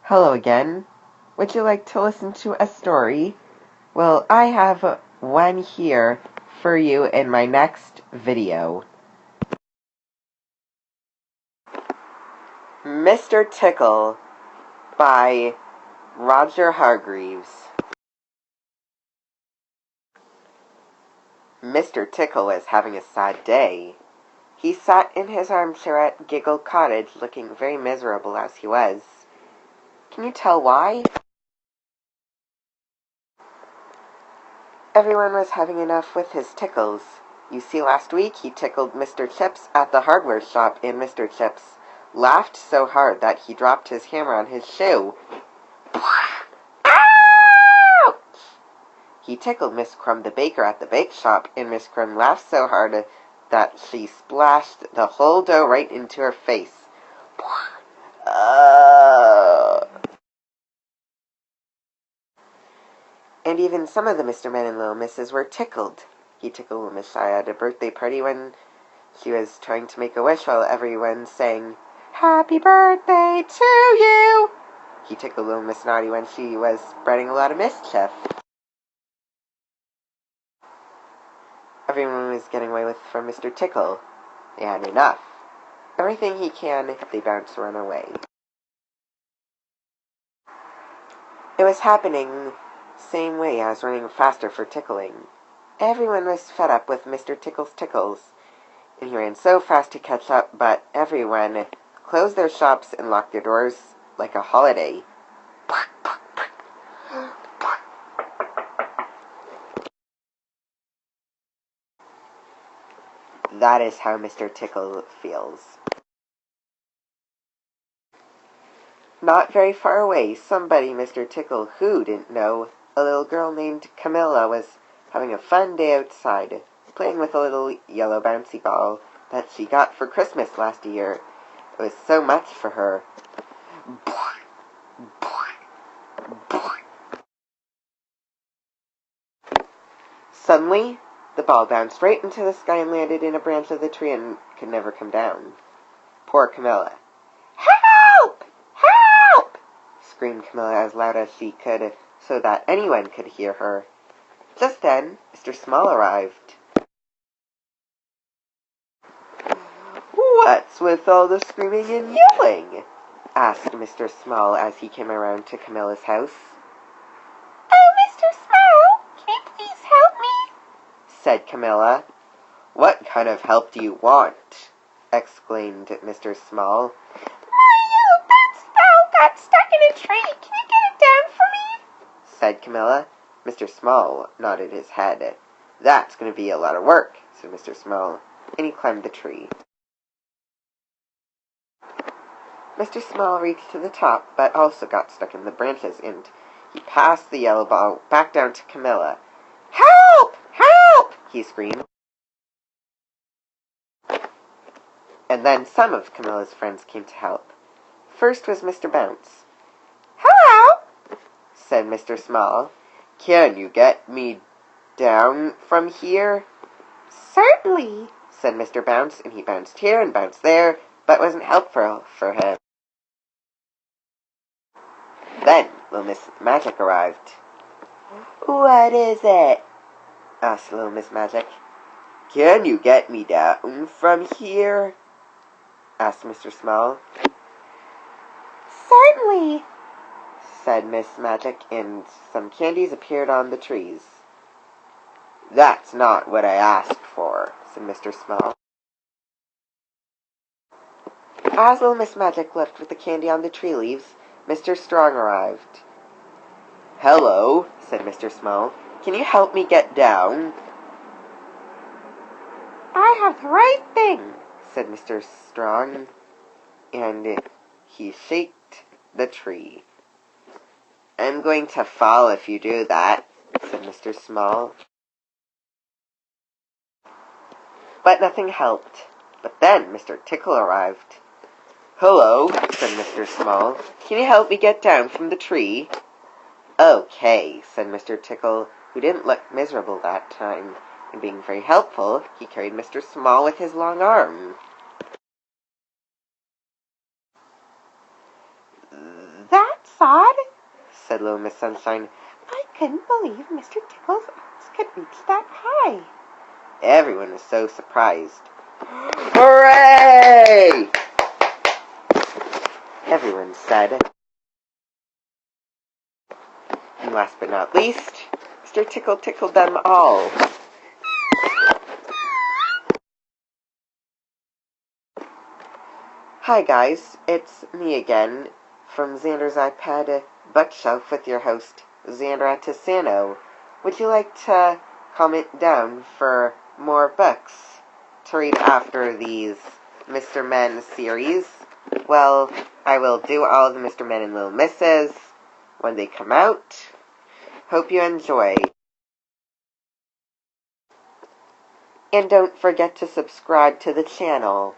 Hello again. Would you like to listen to a story? Well, I have one here for you in my next video. Mr. Tickle by Roger Hargreaves. Mr. Tickle was having a sad day. He sat in his armchair at Giggle Cottage looking very miserable as he was. Can you tell why? Everyone was having enough with his tickles. You see, last week he tickled Mr. Chips at the hardware shop, and Mr. Chips laughed so hard that he dropped his hammer on his shoe. Ouch! He tickled Miss Crumb the baker at the bake shop, and Miss Crumb laughed so hard that she splashed the whole dough right into her face. And even some of the Mr. Men and little Misses were tickled. He tickled little Miss Shy at a birthday party when she was trying to make a wish while everyone sang, "Happy birthday to you!" He tickled little Miss Naughty when she was spreading a lot of mischief. Everyone was getting away with from Mr. Tickle. They had enough. Everything he can, they bounce run away. It was happening same way as running faster for tickling. Everyone was fed up with Mr. Tickle's tickles, and he ran so fast to catch up, but everyone closed their shops and locked their doors like a holiday. That is how Mr. Tickle feels. Not very far away, somebody Mr. Tickle who didn't know, a little girl named Camilla was having a fun day outside, playing with a little yellow bouncy ball that she got for Christmas last year. It was so much for her. Suddenly, the ball bounced right into the sky and landed in a branch of the tree and could never come down. Poor Camilla. "Help! Help!" screamed Camilla as loud as she could, so that anyone could hear her. Just then, Mr. Small arrived. "What's with all the screaming and yelling?" asked Mr. Small as he came around to Camilla's house. "Oh, Mr. Small, can you please help me?" said Camilla. "What kind of help do you want?" exclaimed Mr. Small. "My little bouncy ball got stuck in a tree. Can you get it down for me?" said Camilla. Mr. Small nodded his head. "That's going to be a lot of work," said Mr. Small, and he climbed the tree. Mr. Small reached to the top, but also got stuck in the branches, and he passed the yellow ball back down to Camilla. "Help! Help!" he screamed. And then some of Camilla's friends came to help. First was Mr. Bounce. "Hello!" said Mr. Small. "Can you get me down from here?" "Certainly," said Mr. Bounce, and he bounced here and bounced there, but wasn't helpful for him. Then little Miss Magic arrived. "What is it?" asked little Miss Magic. "Can you get me down from here?" asked Mr. Small. "Certainly," said Miss Magic, and some candies appeared on the trees. "That's not what I asked for," said Mr. Small. As little Miss Magic left with the candy on the tree leaves, Mr. Strong arrived. "Hello," said Mr. Small. "Can you help me get down?" "I have the right thing," said Mr. Strong, and he shaked the tree. "I'm going to fall if you do that," said Mr. Small. But nothing helped. But then Mr. Tickle arrived. "Hello," said Mr. Small. "Can you help me get down from the tree?" "Okay," said Mr. Tickle, who didn't look miserable that time. And being very helpful, he carried Mr. Small with his long arm. "That's sad," said little Miss Sunshine. "I couldn't believe Mr. Tickle's arms could reach that high." Everyone was so surprised. "Hooray!" everyone said. And last but not least, Mr. Tickle tickled them all. Hi guys, it's me again from Xander's iPad Bookshelf with your host, Xandra Tisano. Would you like to comment down for more books to read after these Mr. Men series? Well, I will do all the Mr. Men and Little Misses when they come out. Hope you enjoy. And don't forget to subscribe to the channel.